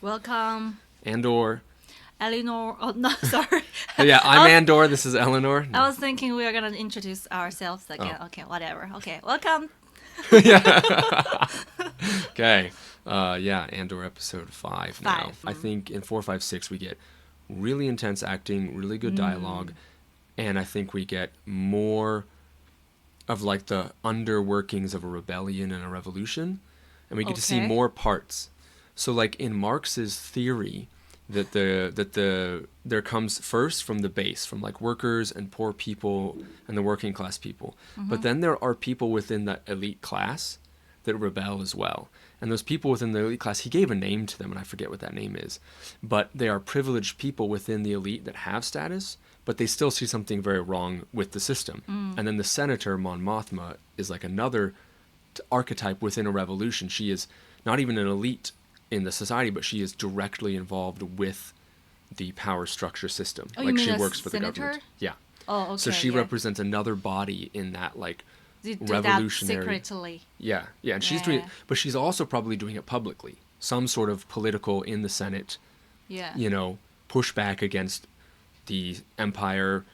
Welcome, Andor. Elinor. Oh, no, sorry. Yeah, I'm Andor. This is Elinor. I was thinking we were going to introduce ourselves again. Oh. Okay, whatever. Okay, welcome. Yeah. Okay. Yeah, Andor episode 5 now. Five. I think in 4, 5, 6 we get really intense acting, really good dialogue, and I think we get more of like the underworkings of a rebellion and a revolution, and we get to see Okay. more parts. So like in Marx's theory that there comes first from the base, from like workers and poor people and the working class people. But then there are people within the elite class that rebel as well. And those people within the elite class, he gave a name to them, and I forget what that name is. But they are privileged people within the elite that have status, but they still see something very wrong with the system. And then the senator, Mon Mothma, is like another archetype within a revolution. She is not even an elite in the society, but she is directly involved with the power structure system. Oh, like you mean she a works for the senator? government. Yeah. Oh, okay. So she yeah. represents another body in that like They do revolutionary. that secretly. Yeah, and she's doing it, Yeah. but she's also probably doing it publicly. Some sort of political in the Senate, Yeah. pushback against the empire,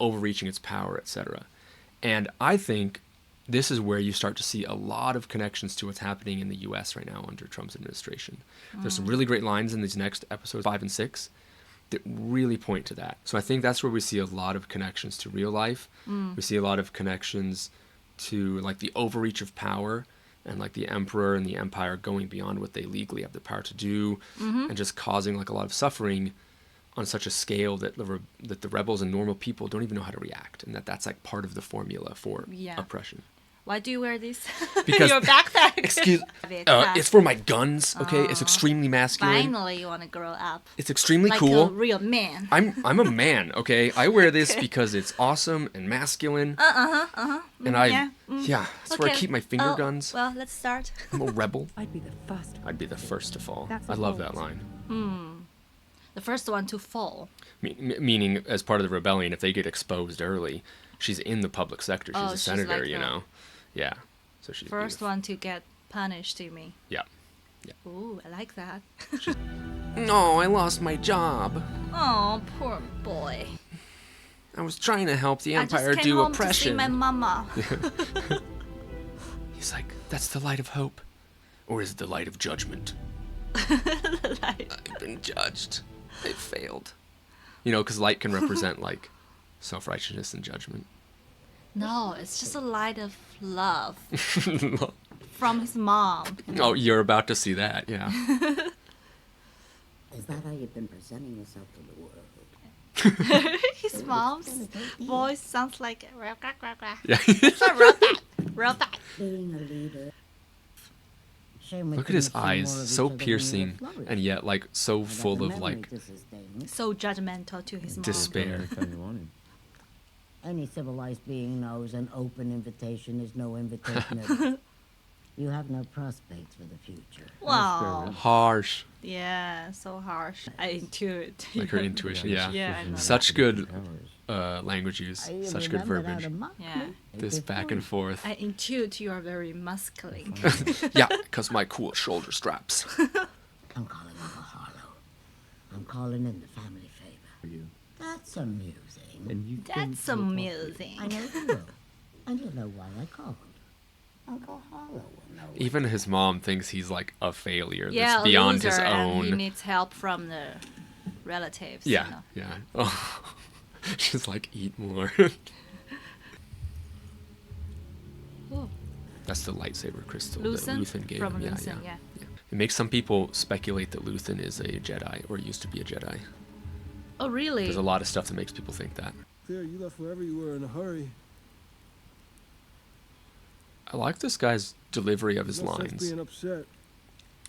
overreaching its power, etc. And I think this is where you start to see a lot of connections to what's happening in the U.S. right now under Trump's administration. There's some really great lines in these next episodes, 5 and 6, that really point to that. So I think that's where we see a lot of connections to real life. We see a lot of connections to like the overreach of power and like the emperor and the empire going beyond what they legally have the power to do, and just causing like a lot of suffering on such a scale that the rebels and normal people don't even know how to react, and that's like part of the formula for oppression. Why do you wear this? Because Your backpack. excuse, Backpack. it's for my guns. Okay, it's extremely masculine. Finally, you want to grow up. It's extremely Like cool. a real man. I'm a man, okay? I wear this because it's awesome and masculine. And that's where I Okay. keep my finger Oh, guns. Well, let's start. I'm a rebel. I'd be the first. I'd be the first to fall. That's I a love bold. that line. The first one to fall. Meaning, as part of the rebellion, if they get exposed early, she's in the public sector. She's Oh, a she's senator, like the Yeah. So she's First one to get punished, you mean? Yeah. Ooh, I like that. No, I lost my job. Oh, poor boy. I was trying to help the I just empire came do home oppression. to see my mama. He's like, that's the light of hope. Or is it the light of judgment? Like, I've been judged. I failed. Because light can represent like self-righteousness and judgment. no, it's just a light of love from his mom. Oh, you're about to see that, yeah. Is that how you've been presenting yourself to the world? His mom's voice sounds like Yeah. it's a robot. Being a leader. Shame we Look at his couldn't see eyes, more of so each other when we piercing, were flourish. and yet like so I got full the of memory like disdain. So judgmental to his mom. despair. Any civilized being knows an open invitation is no invitation at all. You have no prospects for the future. Wow. Harsh, Yeah, so harsh. I intuit. like her intuition. Yeah, Yeah, I know such good language use, I such good remembered how verbiage. to mock Yeah. me. This back and forth. I intuit you are very masculine. Yeah, because my cool shoulder straps. I'm calling Uncle Harlow. I'm calling in the family favor. That's amusing. That's amusing. I know you will. And you'll know why I called. Uncle Harlow will know. Even his mom thinks he's like a failure Yeah, that's a beyond loser, his and he own. needs help from the relatives. Yeah, You know. yeah. Oh, she's like, eat more. Ooh. That's the lightsaber crystal Luthen? that Luthen gave From him. Yeah, Luthen, yeah. yeah. It makes some people speculate that Luthen is a Jedi or used to be a Jedi. Oh, really? There's a lot of stuff that makes people think that. Clear, you left wherever you were in a hurry. I like this guy's delivery of his No sense lines. being upset.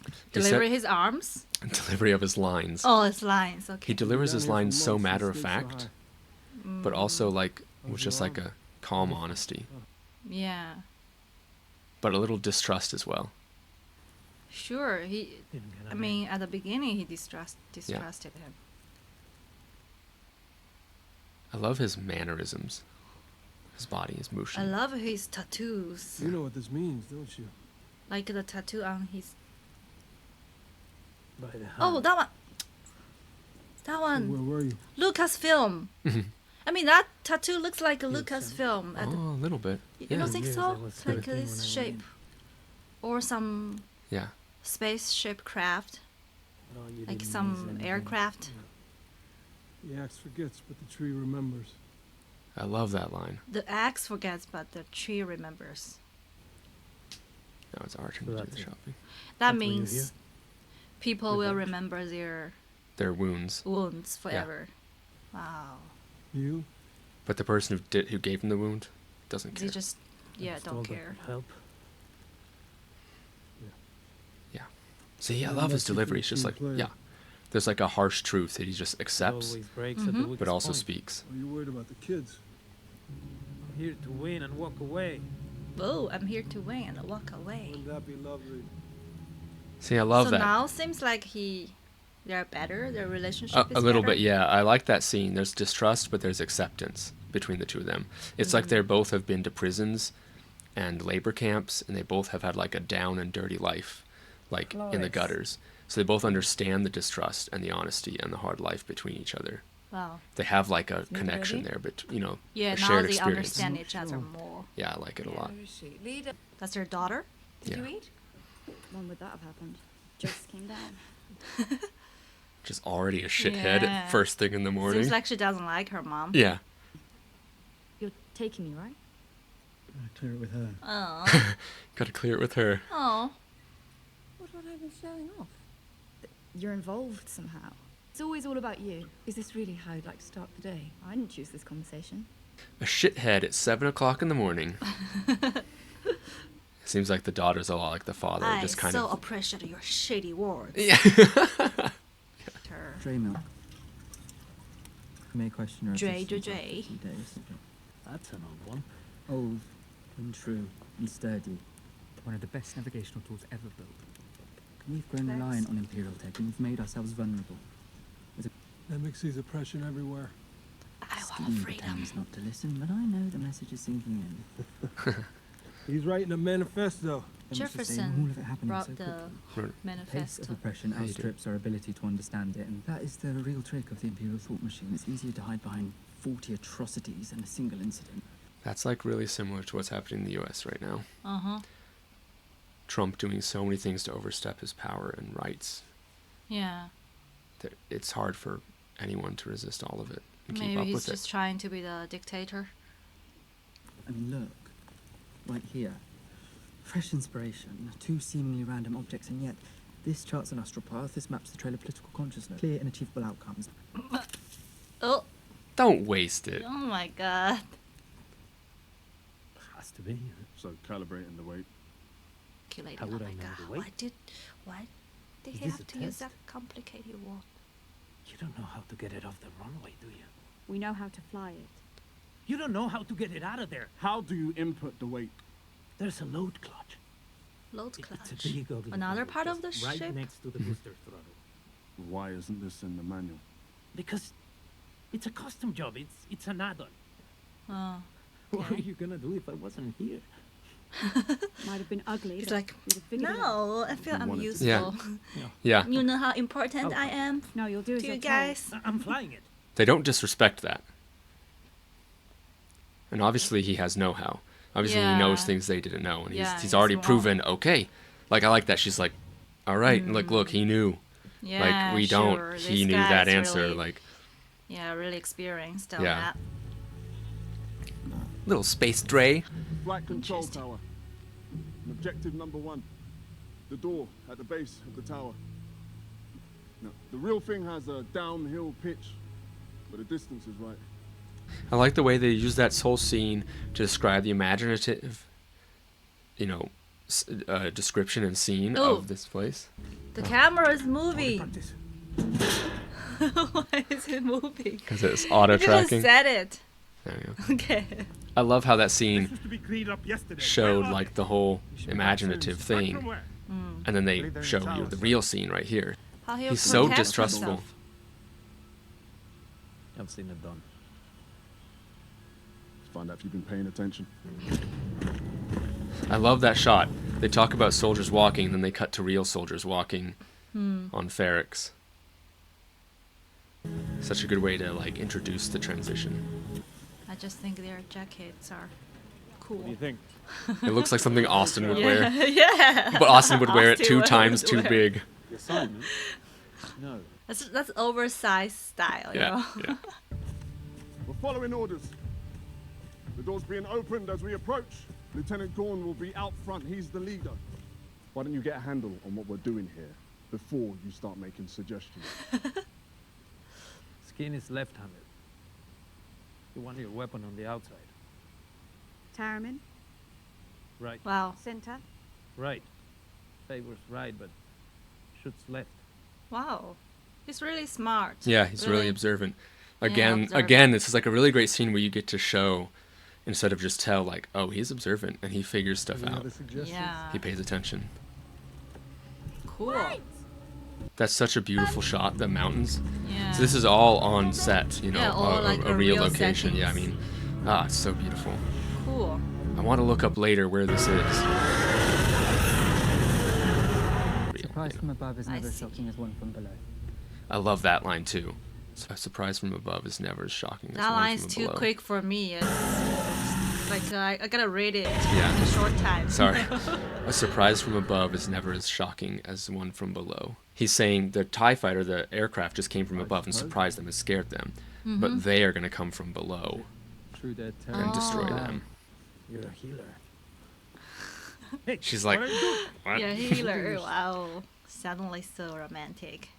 He Deliver said- his arms? Delivery of his lines. Oh, his lines. Okay. He delivers Down his here for lines so months, you matter of stayed so fact, high. but also like with Was just you like a calm honesty, Yeah. but a little distrust as well. Sure. I mean, at the beginning, he distrusted him. I love his mannerisms, his body, his I motion. love his tattoos. You know what this means, don't you? Like the tattoo on his By the hand. Oh, that one. That Where one. were you? Lucasfilm. Mm-hmm. I mean, that tattoo looks like a Lucasfilm. Oh, a little bit. You Yeah. don't think Yes, so? that was It's like everything this when I shape. went. Or some Yeah. spaceship craft. No, you Like didn't some miss anything. aircraft. The axe forgets, but the tree remembers. I love that line. The axe forgets, but the tree remembers. Now it's our turn So to do that's the it. shopping. That That's why you're means here? people will Revenge. remember their Their wounds. wounds forever. Wow. You? But the person who gave him the wound doesn't They care. just, yeah, That's don't all that care. could Help. See, I Yeah, love his unless you delivery. can It's just team like, player. yeah. There's like a harsh truth that he just It accepts, always breaks at the Mhm. weakest but also point. speaks. Are you worried about the kids? I'm here to win and walk away. Oh, I'm here to win and walk away. Wouldn't that be lovely? See, I love so that. now seems like they're better. Their relationship is A little better. bit, yeah. I like that scene. There's distrust, but there's acceptance between the two of them. It's like they both have been to prisons and labor camps, and they both have had like a down and dirty life, like in the Lois. gutters. So they both understand the distrust and the honesty and the hard life between each other. Wow. They have like a it connection ready? there, but you know, Yeah, a now shared they experience. understand each other more. Yeah, I like it a lot. Where is she? Leader. That's their daughter? Did you Yeah. eat? When would that have happened? Just came down. Just already a shithead Yeah. first thing in the morning. Seems like she doesn't like her mom. Yeah. You're taking me, right? Clear it with her. Oh. Gotta clear it with her. Oh. What would I be showing off? You're involved somehow. It's always all about you. Is this really how you'd like to start the day? I didn't choose this conversation. A shithead at 7 o'clock in the morning. Seems like the daughter's a lot like the father, I just kind so of. appreciate your shady words. Yeah. Her. Dre milk. May question her Dre, existence Dre, after Dre. a few days. That's an old one. Old and true and sturdy. One of the best navigational tools ever built. We've grown Thanks. reliant on Imperial tech and we've made ourselves vulnerable. That sees oppression everywhere. I want Steam freedom. pretends not to listen, but I know the message is sinking in. He's writing a manifesto. Then what's to say Jefferson all of it happening brought so the quickly? Pace manifesto. of oppression How you outstrips our ability to understand it, and that is the real trick of the Imperial thought machine. It's easier to hide behind 40 atrocities than a single incident. That's like really similar to what's happening in the US right now. Uh-huh. Trump doing so many things to overstep his power and rights Yeah. that it's hard for anyone to resist all of it and keep Maybe up he's with just it. trying to be the dictator. I mean, look, right here. Fresh inspiration, two seemingly random objects, and yet this charts an astral path, this maps the trail of political consciousness, clear and achievable outcomes. Oh. Don't waste it. Oh my god. Has to be. So calibrating the weight. Calculated. How Oh would my I know god. the weight? Why did Is he this have a to use test? that complicated word? You don't know how to get it off the runway, do you? We know how to fly it. You don't know how to get it out of there. How do you input the weight? There's a load clutch. Load It's clutch. a big ugly Another thing part of the just right ship? next to the booster throttle. Why isn't this in the manual? Because it's a custom job. It's an add-on. Oh. What are Okay. you gonna do if I wasn't here? Might have been ugly. He's but like, we'd have figured it out. no, I feel You I'm wanted to. useful. Yeah. Yeah. You know how important Oh. I am No, you'll do as to you're you told. guys. I'm flying it. They don't disrespect that. And obviously he has know-how. Obviously he knows Yeah. things they didn't know, and Yeah, he's he's already wrong. proven okay. Like I like that she's like, all right, like look, he knew. Yeah, like we sure. don't. This He knew guy's that answer. Really, Like yeah, really experienced on Yeah. that. little space Dre. Flight control Interesting. tower. And objective number 1. The door at the base of the tower. Now, the real thing has a downhill pitch, but the distance is right. I like the way they use that whole scene to describe the imaginative, description and scene Ooh. of this place. The camera is Only moving. practice. Why is it moving? Because it's auto You just tracking. said it. There you go. Okay. I love how that This scene was to be cleaned up yesterday. showed Where are like they? the whole You should be imaginative back soon. Back thing, from where? and then they Believe they're in show the you tower, the sir. real scene right here. How he'll He's so protect distrustful. himself. I've seen it done. Find out if you've been paying attention. I love that shot. They talk about soldiers walking, then they cut to real soldiers walking on Ferrex. Such a good way to like introduce the transition. I just think their jackets are cool. What do you think? It looks like something Austin would wear, Yeah. but Austin would wear it Austin 2 would times too wear. big. The assignment? No. That's oversized style, you know? Yeah. We're following orders. The door's being opened as we approach. Lieutenant Gorn will be out front. He's the leader. Why don't you get a handle on what we're doing here before you start making suggestions? Skin is left-handed. You want your weapon on the outside. Tarman, Right. Wow. center. Right. Favor's right, but shoots left. Wow. He's really smart. Yeah, he's really observant. Again, observant. this is like a really great scene where you get to show, instead of just tell, like, oh, he's observant and he figures stuff Any out. other suggestions? Yeah. He pays attention. Cool. That's such a beautiful shot, the mountains. Yeah. So this is all on set, you know, Yeah, all like a a real real location. Yeah, I settings. mean, it's so beautiful. Cool. I want to look up later where this is. Surprise from above is I never as see. shocking as one from below. I love that line too. A surprise from above is never as shocking as That one line is from too below. quick for me. It's like I gotta read it Yeah. in a short time. Sorry. A surprise from above is never as shocking as one from below. He's saying the TIE fighter, the aircraft, just came from above and surprised them and scared them. But they are going to come from below True dead and destroy them. You're a healer. She's like, what? Yeah, healer. Wow. Suddenly so romantic.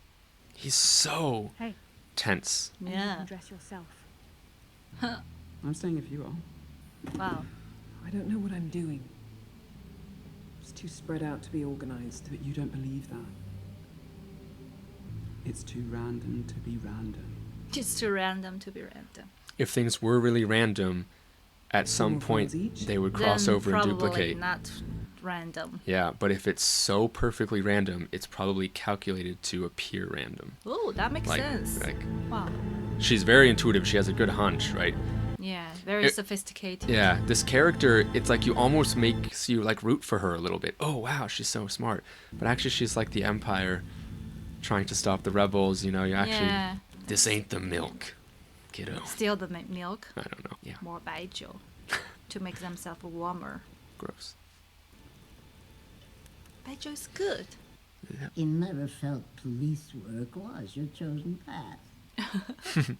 He's so Hey, tense. and you Yeah. can dress yourself. I'm staying if you are. Wow. I don't know what I'm doing. It's too spread out to be organized, but you don't believe that. It's too random to be random. It's too random to be random. If things were really random, at some More point friends each? they would cross Then over and probably duplicate. not random. Yeah, but if it's so perfectly random, it's probably calculated to appear random. Oh, that makes sense. Like, Wow. she's very intuitive. She has a good hunch, right? Yeah, very It- sophisticated. Yeah, this character, it's like you almost makes you like root for her a little bit. Oh wow, she's so smart. But actually, she's like the Empire, trying to stop the rebels. You know, you actually, Yeah. this ain't the milk, kiddo. Steal the milk. I don't know. Yeah, More baijiu to make themselves warmer. gross. Baijiu is good. You never felt police work was your chosen path.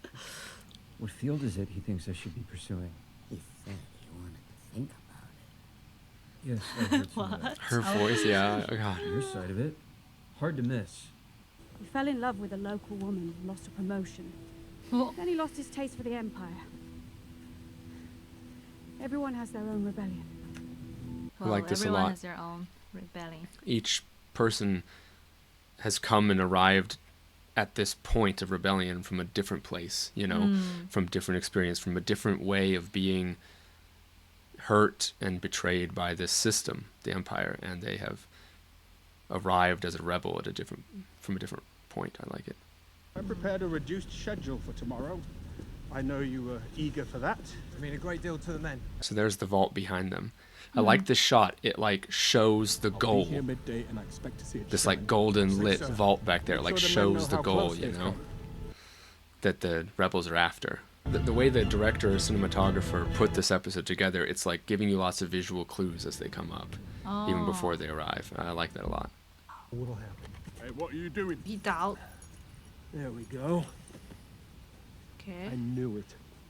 What field is it he thinks I should be pursuing? He said he wanted to think about it. Yes, I heard some of that. Her voice, yeah. Oh, God. Your side of it. Hard to miss. He fell in love with a local woman, lost a promotion. Oh. Then he lost his taste for the Empire. Everyone has their own rebellion. I Well, like this a everyone lot. has their own rebellion. Each person has come and arrived at this point of rebellion from a different place, you know, from different experience, from a different way of being hurt and betrayed by this system, the Empire, and they have arrived as a rebel at from a different point. I like it. I prepared a reduced schedule for tomorrow. I know you were eager for that. I mean a great deal to the men. So there's the vault behind them. I like this shot. It like shows the I'll goal. be here midday, and I expect to see it. This shine. like golden lit So, vault back there, make like sure the men shows know the how goal, close you they've know, come. that the rebels are after. The way the director or cinematographer put this episode together, it's like giving you lots of visual clues as they come up, even before they arrive. I like that a lot. What'll happen? Hey, what are you doing? He doubt. There we go. Okay. I knew it.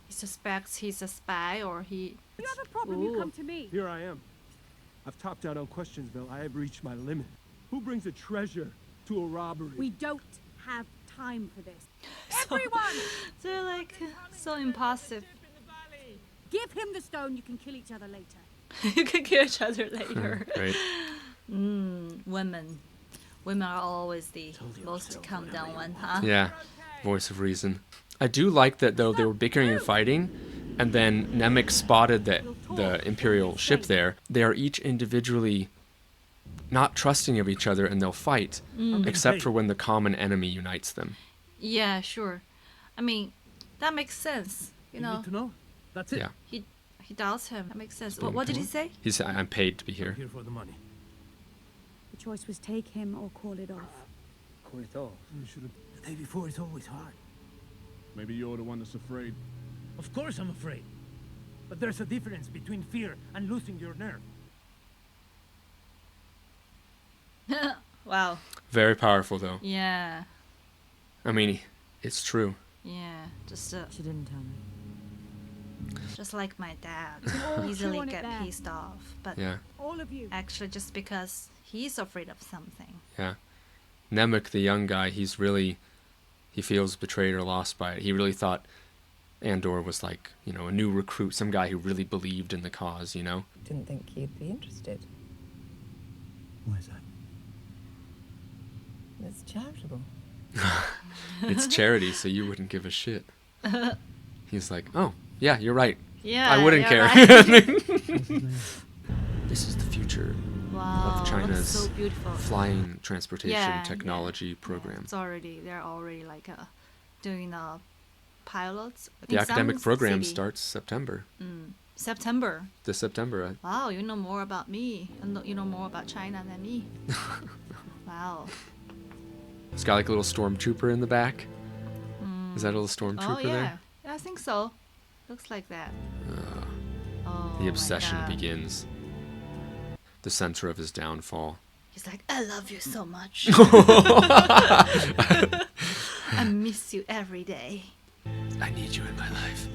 He suspects he's a spy or he... If you have a problem, you Ooh. come to me. Here I am. I've topped out on questions, Bill. I have reached my limit. Who brings a treasure to a robbery? We don't have time for this. So- Everyone! They're like so impulsive. Give him the stone, you can kill each other later. You can kill each other later. Right? Women. Women are always the most calm down one, huh? Yeah. Voice of reason. I do like that though they were bickering and fighting, and then Nemec spotted that the Imperial ship there. They are each individually not trusting of each other, and they'll fight, except for when the common enemy unites them. Yeah, sure. I mean, that makes sense. You know, need to know. That's it. Yeah. he doubts him. That makes sense. being What did he told. say? He said, "I'm paid to be here." Here for the money. The choice was take him or call it off. with it all. You should have. The day before is always hard. Maybe you're the one that's afraid. Of course I'm afraid. But there's a difference between fear and losing your nerve. Wow. Very powerful, though. Yeah. I mean, it's true. Yeah. Just She didn't tell me. just like my dad, all easily chew on it get there. pissed off. But Yeah. All of you. actually, just because he's afraid of something. Yeah. Nemec, the young guy, he feels betrayed or lost by it. He really thought Andor was like, you know, a new recruit, some guy who really believed in the cause, you know? Didn't think you'd be interested. Why is that? It's charitable. It's charity, so you wouldn't give a shit. He's like, oh, yeah, you're right. Yeah, I wouldn't you're care. right. This is the future Wow, of China's that's so beautiful. flying transportation Yeah, technology program. They're already like doing pilots. I The think academic some program city- starts September. September. This September. Wow, you know more about me, and you know more about China than me. Wow. It's got like a little stormtrooper in the back. Is that a little stormtrooper Oh yeah. there? Yeah, I think so. Looks like that. Oh, The obsession my God. begins. The center of his downfall. He's like, I love you so much. I miss you every day. I need you in my life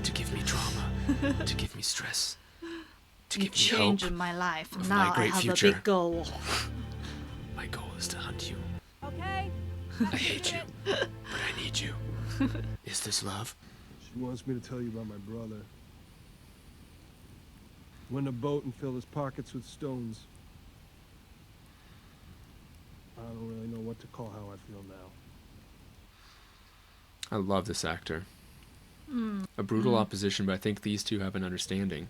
to give me trauma, to give me stress, to You give me hope. changed my life. of Now my great I have future. a big goal. My goal is to hunt you. Okay. I hate you, but I need you. Is this love? She wants me to tell you about my brother. Went in a boat and filled his pockets with stones. I don't really know what to call how I feel now. I love this actor. A brutal opposition, but I think these two have an understanding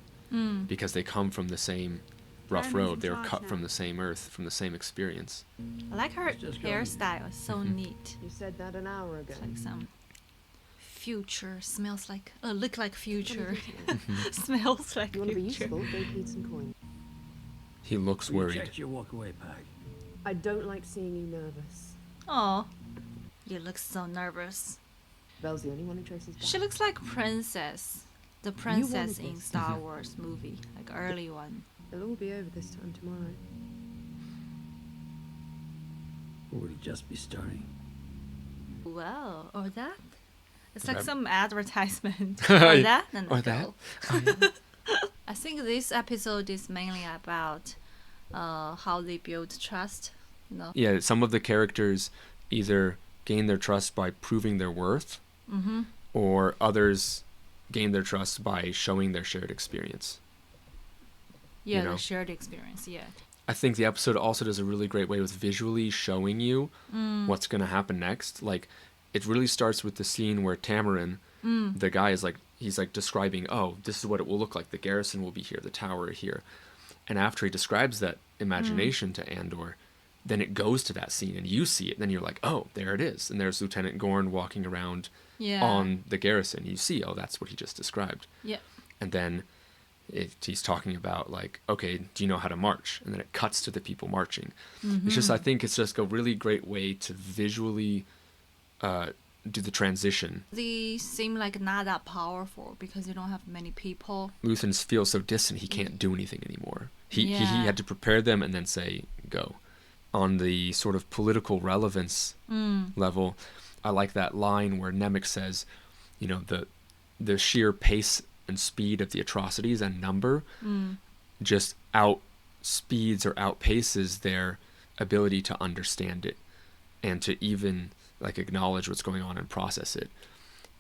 because they come from the same rough Jeremy's road. in They were charge cut now. from the same earth, from the same experience. I like her hairstyle. It's so neat. You said that an hour ago. It's like some future. Smells like. Look like future. Smells like You want to be future. useful? Go feed some coin. He looks You worried. checked your walk-away bag. I don't like seeing you nervous. Oh, you look so nervous. Belle's the only one who traces back. She looks like princess. The princess wanted in this. Star Wars movie, like early one. It'll all be over this time tomorrow. Or would it just be starting? Wow, or that? It's like That- some advertisement. Or that and Or go. that. I think this episode is mainly about how they build trust. You know. Yeah, some of the characters either gain their trust by proving their worth, or others gain their trust by showing their shared experience. Yeah, You know. the shared experience. Yeah. I think the episode also does a really great way with visually showing you what's going to happen next. Like, it really starts with the scene where Tamarin, the guy is like, he's like describing, oh, this is what it will look like. The garrison will be here, the tower here. And after he describes that imagination to Andor, then it goes to that scene and you see it. Then you're like, oh, there it is. And there's Lieutenant Gorn walking around Yeah. on the garrison. You see, oh, that's what he just described. Yeah. And then he's talking about like, okay, do you know how to march? And then it cuts to the people marching. It's just, I think it's just a really great way to visually do the transition. They seem like not that powerful because you don't have many people. Luthen feels so distant he can't do anything anymore. He Yeah. had to prepare them and then say, go. On the sort of political relevance level, I like that line where Nemec says, you know, the sheer pace and speed of the atrocities and number just outspeeds or outpaces their ability to understand it and to even like acknowledge what's going on and process it.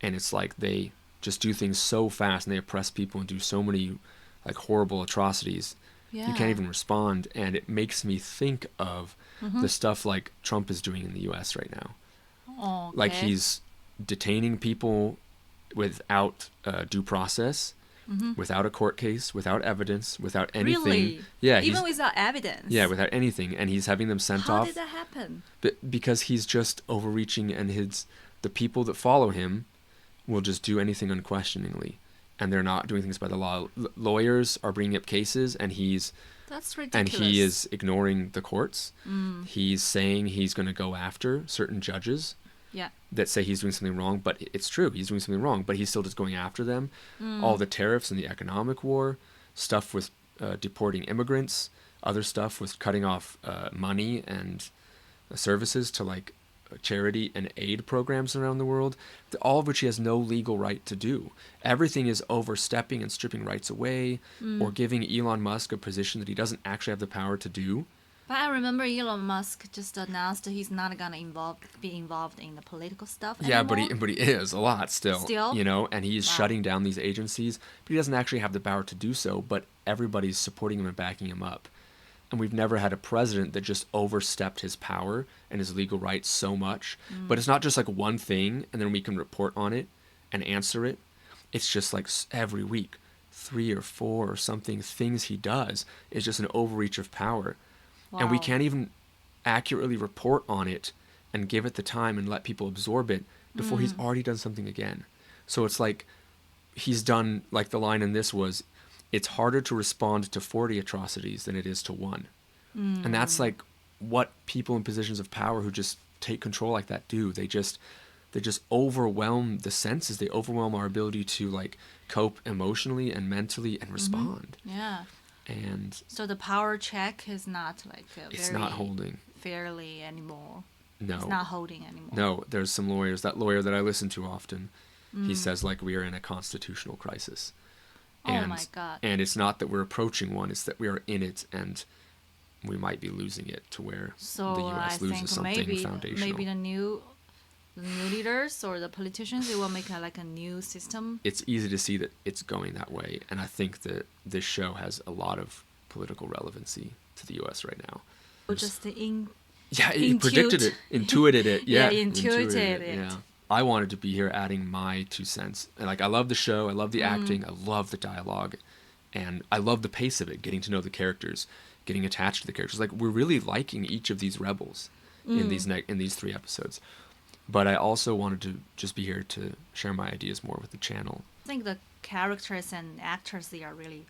And it's like they just do things so fast and they oppress people and do so many like horrible atrocities. Yeah. You can't even respond, and it makes me think of the stuff like Trump is doing in the US right now. Oh, okay. Like he's detaining people without due process, without a court case, without evidence, without anything. Really? Yeah, Even he's- without evidence. yeah, without anything, and he's having them sent How off. did that happen? Because he's just overreaching, and the people that follow him will just do anything unquestioningly, and they're not doing things by the law. Lawyers are bringing up cases, and he's That's and ridiculous. he is ignoring the courts. Mm. He's saying he's going to go after certain judges Yeah. that say he's doing something wrong, but it's true, he's doing something wrong, but he's still just going after them. All the tariffs and the economic war, stuff with deporting immigrants, other stuff with cutting off money and services to like charity and aid programs around the world, all of which he has no legal right to do. Everything is overstepping and stripping rights away, or giving Elon Musk a position that he doesn't actually have the power to do. But I remember Elon Musk just announced he's not gonna be involved in the political stuff Yeah, anymore. but he is a lot still, Still? you know, and he's Wow. shutting down these agencies, but he doesn't actually have the power to do so, but everybody's supporting him and backing him up. And we've never had a president that just overstepped his power and his legal rights so much. But it's not just like one thing and then we can report on it and answer it. It's just like every week, 3 or 4 or something things he does is just an overreach of power. And we Wow. can't even accurately report on it and give it the time and let people absorb it before he's already done something again. So it's like he's done, like the line in this was, it's harder to respond to 40 atrocities than it is to one. And that's like what people in positions of power who just take control like that do. They just overwhelm the senses. They overwhelm our ability to like cope emotionally and mentally and respond. Yeah. And So the power check is not like it's very not holding. fairly anymore. No. It's not holding anymore. No, there's some lawyers, that lawyer that I listen to often, he says like we are in a constitutional crisis. Oh my God. And it's not that we're approaching one, it's that we are in it and we might be losing it to where So the US I loses think something foundational. maybe the new leaders or the politicians, they will make like a new system. It's easy to see that it's going that way, and I think that this show has a lot of political relevancy to the US right now. Or just Yeah, it predicted it, intuited it. Yeah, intuited it. Yeah. I wanted to be here adding my 2 cents. And like I love the show, I love the acting, I love the dialogue, and I love the pace of it, getting to know the characters, getting attached to the characters. Like we're really liking each of these rebels in these 3 episodes. But I also wanted to just be here to share my ideas more with the channel. I think the characters and actors, they are really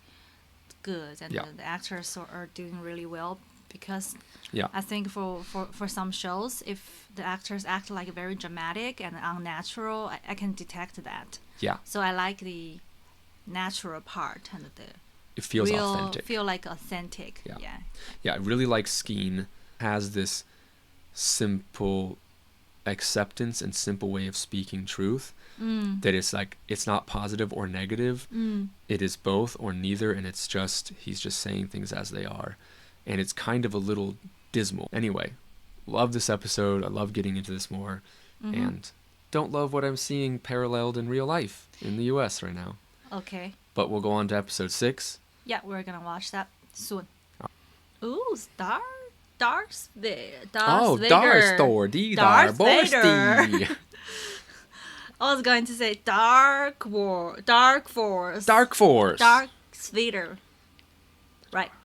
good, and Yeah. the actors are doing really well, because Yeah. I think for some shows, if the actors act like very dramatic and unnatural, I can detect that. Yeah. So I like the natural part and the It feels real, authentic. feel like authentic. Yeah. Yeah. Yeah, I really like Skeen. Has this simple acceptance and simple way of speaking truth that it's like it's not positive or negative. It is both or neither, and it's just he's just saying things as they are, and it's kind of a little dismal. Anyway, love this episode. I love getting into this more, and don't love what I'm seeing paralleled in real life in the US right now. Okay. But we'll go on to episode 6. Yeah, we're gonna watch that soon. Ooh, Darth Vader. Darth Thor, Didar, Darth Vader. Borsty. I was going to say Dark Force. Dark Force. Darth Vader. Right.